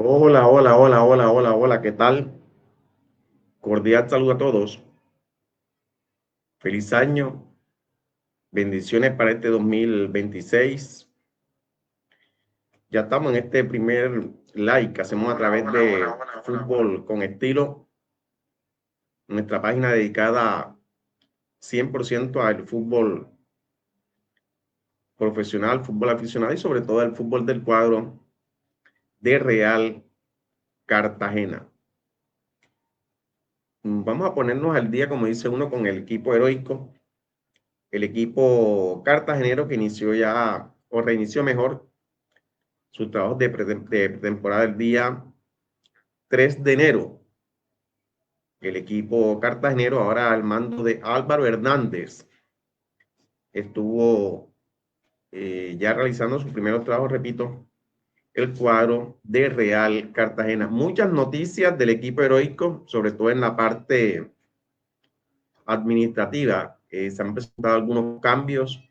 Hola, hola, hola, hola, hola, hola, ¿qué tal? Cordial saludo a todos. Feliz año. Bendiciones para este 2026. Ya estamos en este primer live que hacemos a través de Fútbol con Estilo, nuestra página dedicada 100% al fútbol profesional, fútbol aficionado y sobre todo al fútbol del cuadro de Real Cartagena. Vamos a ponernos al día, como dice uno, con el equipo heroico, el equipo cartagenero que inició ya, o reinició mejor, sus trabajos de pretemporada el día 3 de enero. El equipo cartagenero, ahora al mando de Álvaro Hernández, estuvo ya realizando sus primeros trabajos, repito, el cuadro de Real Cartagena. Muchas noticias del equipo heroico, sobre todo en la parte administrativa. Se han presentado algunos cambios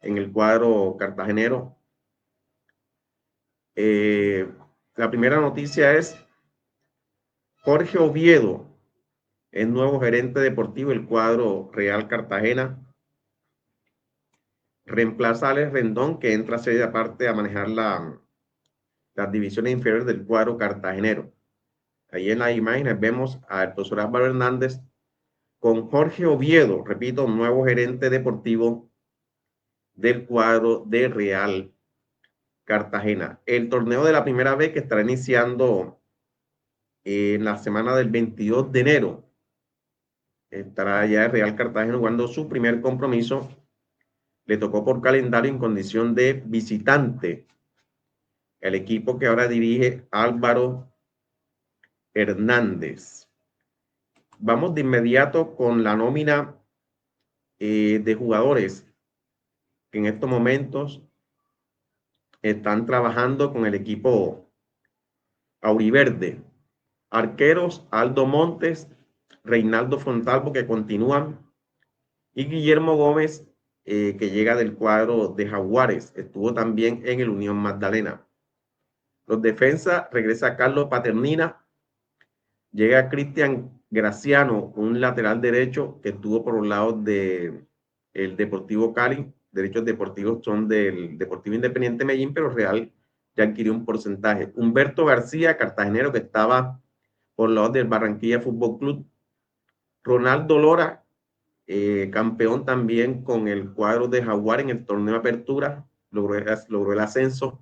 en el cuadro cartagenero. La primera noticia es Jorge Oviedo, es nuevo gerente deportivo del cuadro Real Cartagena. Reemplaza a Alex Rendón, que entra a ser aparte a manejar las divisiones inferiores del cuadro cartagenero. Ahí en las imágenes vemos al profesor Álvaro Hernández con Jorge Oviedo, repito, nuevo gerente deportivo del cuadro de Real Cartagena. El torneo de la primera vez que estará iniciando en la semana del 22 de enero. Estará ya el Real Cartagena jugando su primer compromiso. Le tocó por calendario en condición de visitante el equipo que ahora dirige Álvaro Hernández. Vamos de inmediato con la nómina de jugadores que en estos momentos están trabajando con el equipo auriverde. Arqueros, Aldo Montes, Reinaldo Fontalvo, que continúan, y Guillermo Gómez, que llega del cuadro de Jaguares. Estuvo también en el Unión Magdalena. Los defensas, regresa Carlos Paternina, llega Cristian Graciano, un lateral derecho que estuvo por los lados de el Deportivo Cali. Derechos deportivos son del Deportivo Independiente Medellín, pero Real ya adquirió un porcentaje. Humberto García, cartagenero, que estaba por los lados del Barranquilla Fútbol Club. Ronaldo Lora, campeón también con el cuadro de Jaguar en el torneo de apertura, logró el ascenso.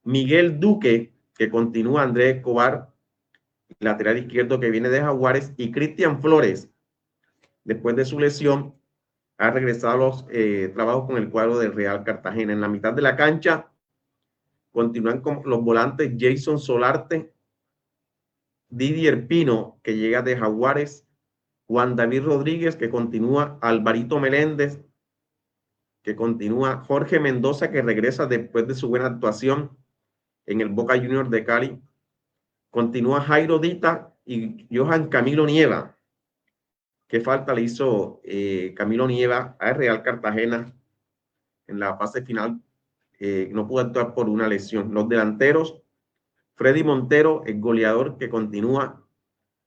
Miguel Duque, que continúa. Andrés Escobar, lateral izquierdo, que viene de Jaguares, y Cristian Flores, después de su lesión, ha regresado a los trabajos con el cuadro del Real Cartagena. En la mitad de la cancha continúan con los volantes Jason Solarte, Didier Pino, que llega de Jaguares, Juan David Rodríguez, que continúa, Alvarito Meléndez, que continúa, Jorge Mendoza, que regresa después de su buena actuación en el Boca Juniors de Cali, continúa Jairo Dita y Johan Camilo Nieva. ¿Qué falta le hizo Camilo Nieva a Real Cartagena en la fase final? No pudo actuar por una lesión. Los delanteros, Freddy Montero, el goleador, que continúa,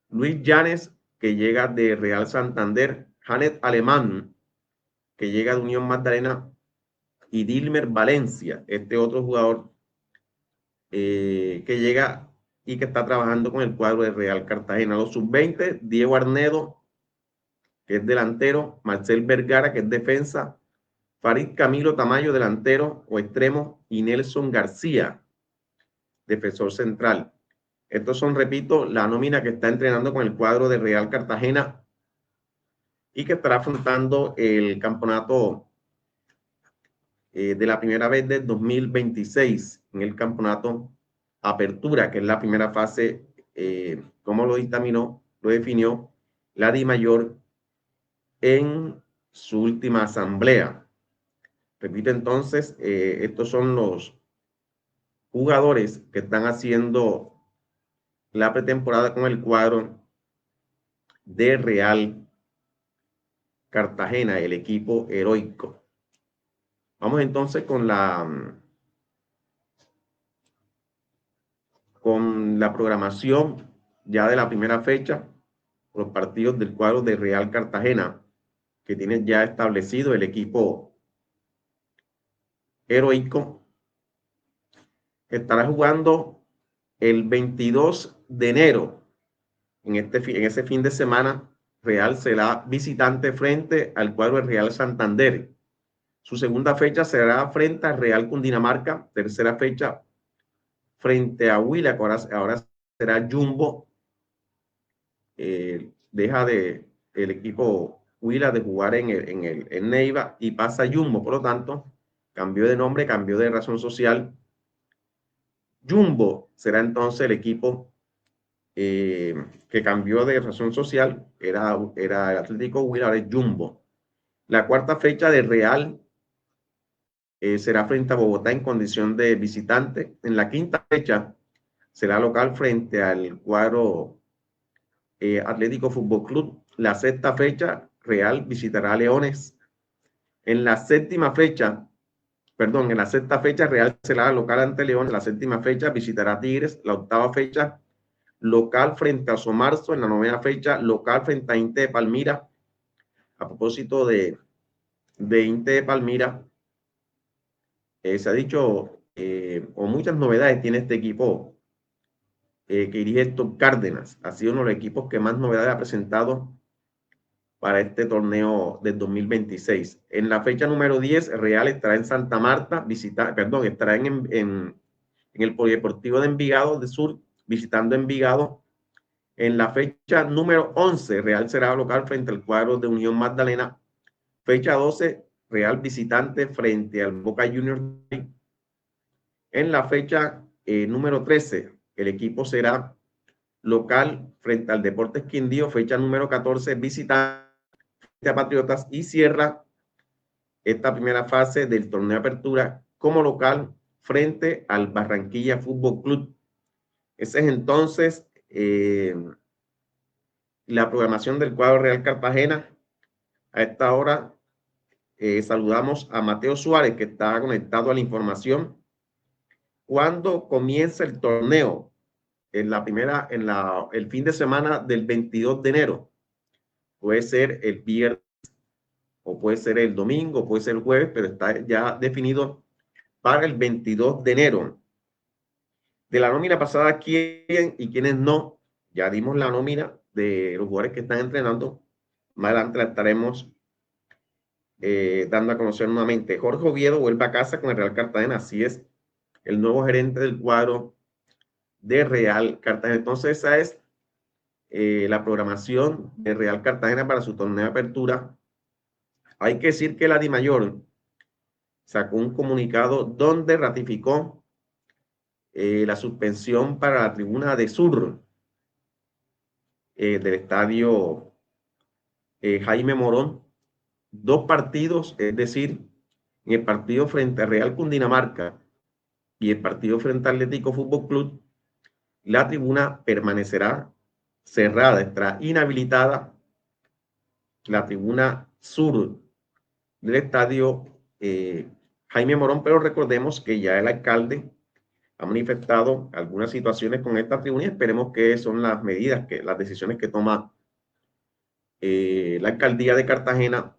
Luis Llanes, que llega de Real Santander, Janet Alemán, que llega de Unión Magdalena, y Dilmer Valencia, este otro jugador que llega y que está trabajando con el cuadro de Real Cartagena. Los sub-20, Diego Arnedo, que es delantero, Marcel Vergara, que es defensa, Farid Camilo Tamayo, delantero o extremo, y Nelson García, defensor central. Estos son, repito, la nómina que está entrenando con el cuadro de Real Cartagena y que estará afrontando el campeonato de la primera vez del 2026 en el campeonato Apertura, que es la primera fase, como lo dictaminó, lo definió la DIMAYOR en su última asamblea. Repito entonces, estos son los jugadores que están haciendo la pretemporada con el cuadro de Real Cartagena, el equipo heroico. Vamos entonces con con la programación ya de la primera fecha, los partidos del cuadro de Real Cartagena, que tiene ya establecido el equipo heroico, estará jugando el 22 de enero. En ese fin de semana, Real será visitante frente al cuadro de Real Santander. Su segunda fecha será frente a Real Cundinamarca. Tercera fecha frente a Huila, que ahora será Jumbo. Deja el equipo Huila de jugar en Neiva y pasa a Jumbo. Por lo tanto, cambió de nombre, cambió de razón social. Jumbo será entonces el equipo que cambió de razón social. Era el Atlético Huila, ahora es Jumbo. La cuarta fecha de Real será frente a Bogotá en condición de visitante. En la quinta fecha será local frente al cuadro Atlético Fútbol Club. La sexta fecha, Real visitará a Leones. En la sexta fecha, Real será local ante León. En la séptima fecha visitará a Tigres. La octava fecha, local frente a Somarzo. En la novena fecha, local frente a Inte de Palmira. A propósito de Inte de Palmira, se ha dicho, o muchas novedades tiene este equipo que dirige Héctor Cárdenas. Ha sido uno de los equipos que más novedades ha presentado para este torneo del 2026. En la fecha número 10, Real estará en Santa Marta, estará en el Polideportivo de Envigado de Sur, visitando Envigado. En la fecha número 11, Real será local frente al cuadro de Unión Magdalena. Fecha 12, Real visitante frente al Boca Juniors. En la fecha número 13, el equipo será local frente al Deportes Quindío. Fecha número 14, visitante a Patriotas, y cierra esta primera fase del torneo de apertura como local frente al Barranquilla Fútbol Club. Ese es entonces la programación del cuadro Real Cartagena. A esta hora saludamos a Mateo Suárez, que está conectado a la información. ¿Cuándo comienza el torneo? El fin de semana del 22 de enero. Puede ser el viernes, o puede ser el domingo, puede ser el jueves, pero está ya definido para el 22 de enero. De la nómina pasada, ¿quién y quiénes no? Ya dimos la nómina de los jugadores que están entrenando. Más adelante la estaremos dando a conocer nuevamente. Jorge Oviedo vuelve a casa con el Real Cartagena. Así es, el nuevo gerente del cuadro de Real Cartagena. Entonces, esa es la programación de Real Cartagena para su torneo de apertura. Hay que decir que la DIMAYOR sacó un comunicado donde ratificó la suspensión para la tribuna de sur del estadio Jaime Morón. 2 partidos, es decir, en el partido frente a Real Cundinamarca y el partido frente a Atlético Fútbol Club, la tribuna permanecerá cerrada, estará inhabilitada la tribuna sur del estadio Jaime Morón, pero recordemos que ya el alcalde ha manifestado algunas situaciones con esta tribuna y esperemos que son las medidas, las decisiones que toma la alcaldía de Cartagena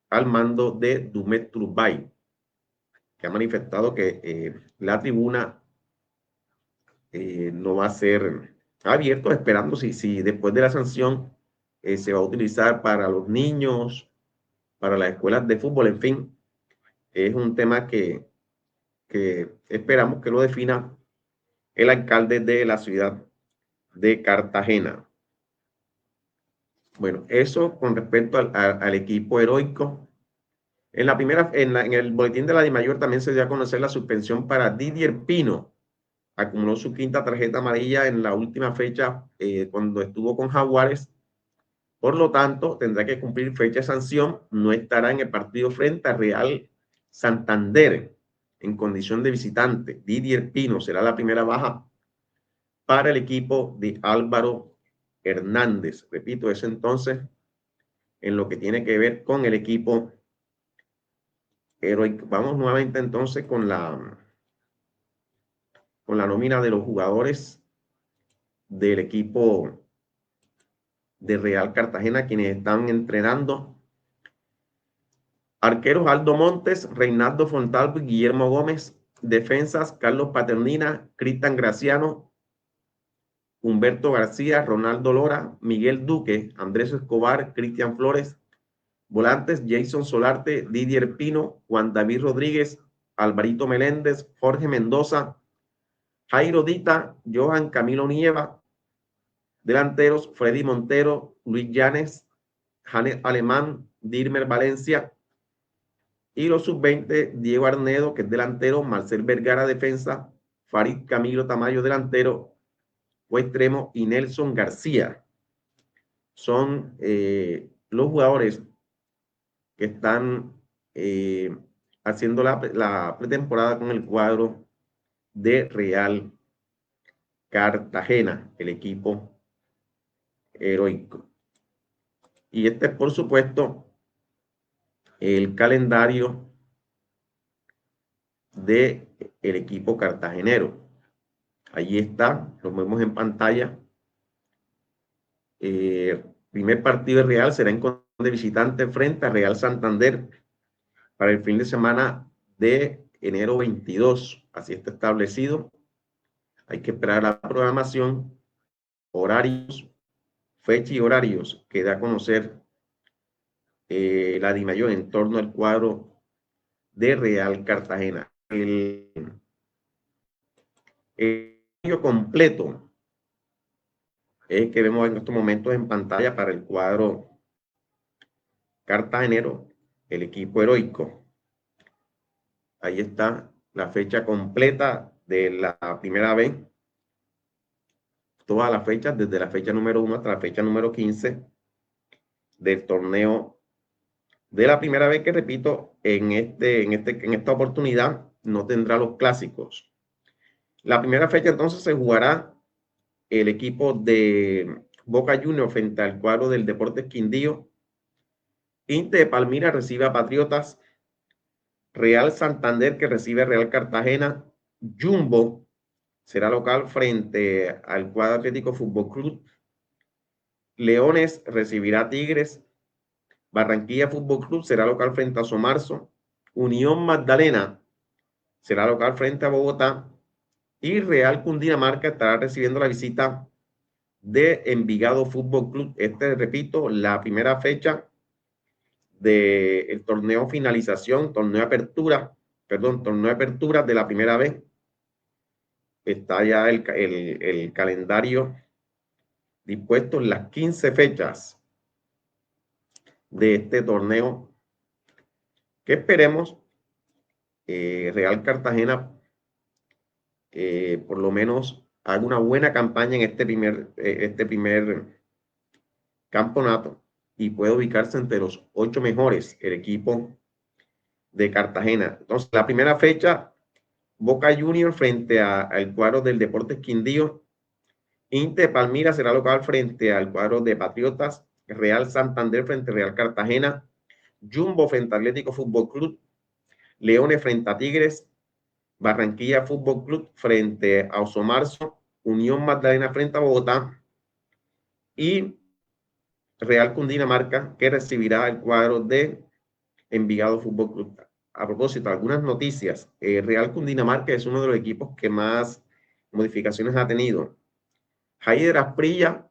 al mando de Dumet Turbay, que ha manifestado que la tribuna no va a ser abierto, esperando si después de la sanción se va a utilizar para los niños, para las escuelas de fútbol, en fin. Es un tema que esperamos que lo defina el alcalde de la ciudad de Cartagena. Bueno, eso con respecto al equipo heroico. En el boletín de la DIMAYOR también se dio a conocer la suspensión para Didier Pino. Acumuló su 5ª tarjeta amarilla en la última fecha cuando estuvo con Jaguares. Por lo tanto, tendrá que cumplir fecha de sanción. No estará en el partido frente a Real Santander en condición de visitante. Didier Pino será la primera baja para el equipo de Álvaro Hernández. Repito, eso entonces en lo que tiene que ver con el equipo heroico. Vamos nuevamente entonces con la nómina de los jugadores del equipo de Real Cartagena, quienes están entrenando. Arqueros Aldo Montes, Reinaldo Fontalvo y Guillermo Gómez. Defensas Carlos Paternina, Cristian Graciano, Humberto García, Ronaldo Lora, Miguel Duque, Andrés Escobar, Cristian Flores. Volantes Jason Solarte, Didier Pino, Juan David Rodríguez, Alvarito Meléndez, Jorge Mendoza, Jairo Dita, Johan Camilo Nieva. Delanteros Freddy Montero, Luis Llanes, Janet Alemán, Dirmer Valencia. Y los sub-20, Diego Arnedo, que es delantero, Marcel Vergara, defensa, Farid Camilo Tamayo, delantero o extremo, y Nelson García. Son los jugadores que están haciendo la pretemporada con el cuadro de Real Cartagena, el equipo heroico. Y este es, por supuesto, el calendario del equipo cartagenero. Allí está, lo vemos en pantalla. Primer partido de Real será en de visitante frente a Real Santander para el fin de semana de enero 22. Así está establecido. Hay que esperar la programación, horarios, fecha y horarios que da a conocer la DIMAYOR en torno al cuadro de Real Cartagena. El completo es que vemos en estos momentos en pantalla para el cuadro cartagenero, el equipo heroico. Ahí está la fecha completa de la primera vez. Todas las fechas, desde la fecha número 1 hasta la fecha número 15 del torneo de la primera vez, que repito, en esta oportunidad no tendrá los clásicos. La primera fecha entonces se jugará el equipo de Boca Juniors frente al cuadro del Deportes Quindío. Inte de Palmira recibe a Patriotas. Real Santander, que recibe a Real Cartagena. Jumbo será local frente al cuadro Atlético Fútbol Club. Leones recibirá a Tigres. Barranquilla Fútbol Club será local frente a Somarzo. Unión Magdalena será local frente a Bogotá. Y Real Cundinamarca estará recibiendo la visita de Envigado Fútbol Club. Repito, la primera fecha del torneo finalización, torneo de apertura de la primera vez. Está ya el calendario dispuesto en las 15 fechas de este torneo, que esperemos Real Cartagena por lo menos haga una buena campaña en este primer campeonato y pueda ubicarse entre los 8 mejores el equipo de Cartagena. Entonces, la primera fecha, Boca Juniors frente al cuadro del Deportes Quindío. Inte Palmira será local frente al cuadro de Patriotas. Real Santander frente a Real Cartagena. Jumbo frente a Atlético Fútbol Club. Leones frente a Tigres. Barranquilla Fútbol Club frente a Osomarzo. Unión Magdalena frente a Bogotá. Y Real Cundinamarca, que recibirá el cuadro de Envigado Fútbol Club. A propósito, algunas noticias. Real Cundinamarca es uno de los equipos que más modificaciones ha tenido. Haider Asprilla,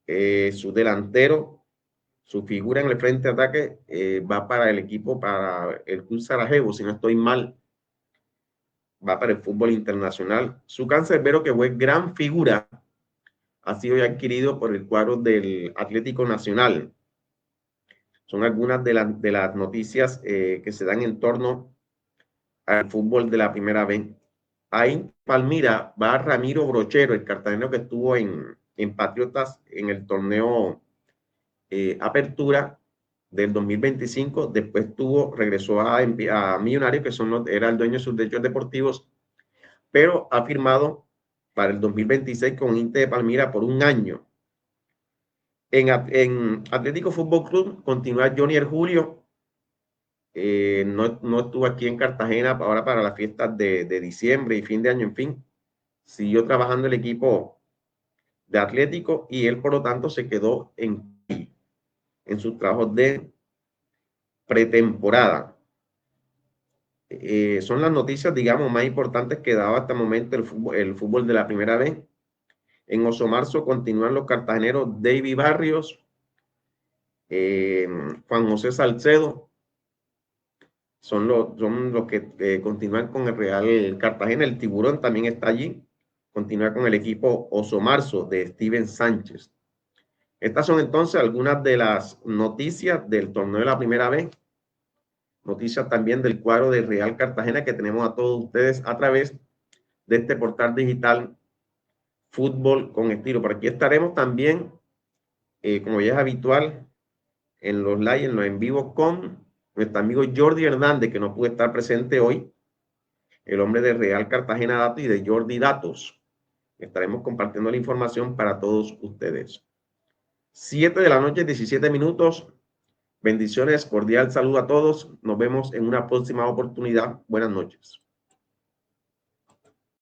su delantero, su figura en el frente de ataque, va para el equipo, para el Club Sarajevo, si no estoy mal, va para el fútbol internacional. Su cancerbero, que fue gran figura, ha sido ya adquirido por el cuadro del Atlético Nacional. Son algunas de las noticias que se dan en torno al fútbol de la primera vez. Ahí Palmira va Ramiro Brochero, el cartagenero que estuvo en Patriotas en el torneo Apertura del 2025. Después regresó a Millonarios, que era el dueño de sus derechos deportivos, pero ha firmado para el 2026 con Inte de Palmira por un año. En Atlético Fútbol Club continúa Johnny El Julio. No estuvo aquí en Cartagena ahora para las fiestas de diciembre y fin de año, en fin. Siguió trabajando el equipo de Atlético y él, por lo tanto, se quedó en sus trabajos de pretemporada. Son las noticias, digamos, más importantes que daba hasta el momento el fútbol de la primera vez. En Oso Marzo continúan los cartageneros David Barrios, Juan José Salcedo, son los que continúan con el Real Cartagena. El Tiburón también está allí, continúa con el equipo Oso Marzo de Steven Sánchez. Estas son entonces algunas de las noticias del torneo de la primera vez. Noticias también del cuadro de Real Cartagena que tenemos a todos ustedes a través de este portal digital Fútbol con Estilo. Por aquí estaremos también, como ya es habitual, en los live, en los en vivo con nuestro amigo Jordi Hernández, que no pudo estar presente hoy, el hombre de Real Cartagena Datos y de Jordi Datos. Estaremos compartiendo la información para todos ustedes. 7 de la noche, 17 minutos. Bendiciones, cordial saludo a todos. Nos vemos en una próxima oportunidad. Buenas noches.